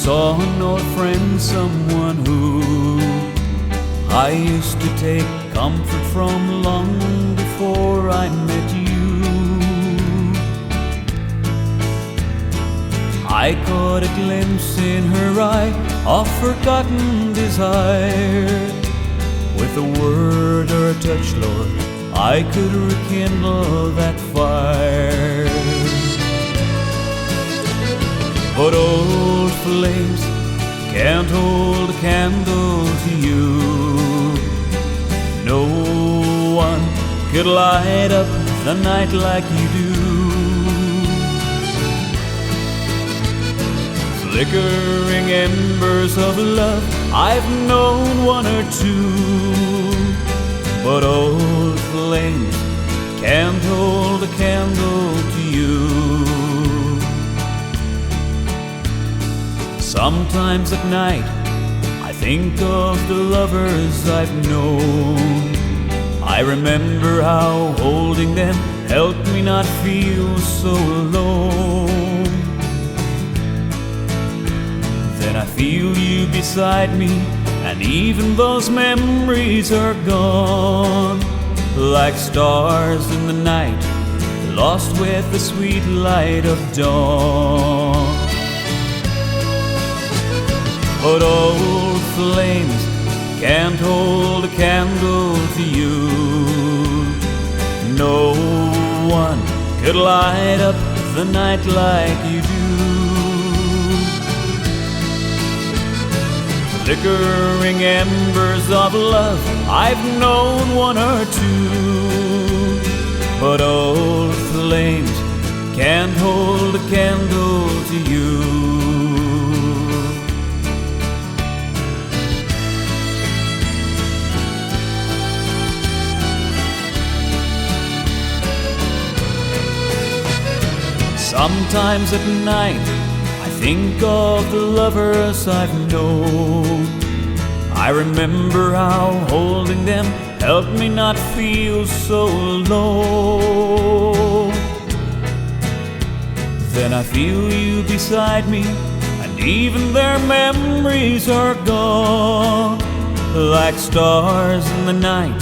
saw an old friend, someone who I used to take comfort from long before I met you. I caught a glimpse in her eye of forgotten desire. With a word or a touch, Lord, I could rekindle that fire. But old flames can't hold a candle to you. No one could light up the night like you do. Flickering embers of love, I've known one or two, but old flames can't hold a candle to you. Sometimes at night I think of the lovers I've known. I remember how holding them helped me not feel so alone. Then I feel you beside me, and even those memories are gone, like stars in the night, lost with the sweet light of dawn. But old flames can't hold a candle to you. No one could light up the night like you do. Flickering embers of love, I've known one or two, but old flames can't hold a candle to you. Sometimes at night I think of the lovers I've known. I remember how holding them helped me not feel so alone. Then I feel you beside me, and even their memories are gone, like stars in the night,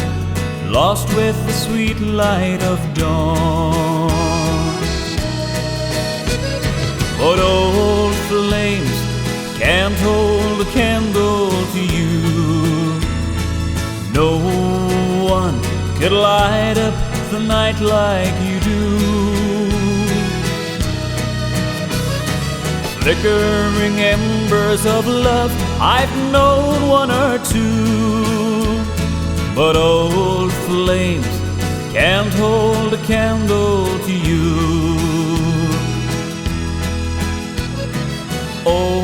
lost with the sweet light of dawn. But old flames can't hold a candle to you. No one could light up the night like you do. Flickering embers of love, I've known one or two, but old flames can't hold a candle to you. Oh,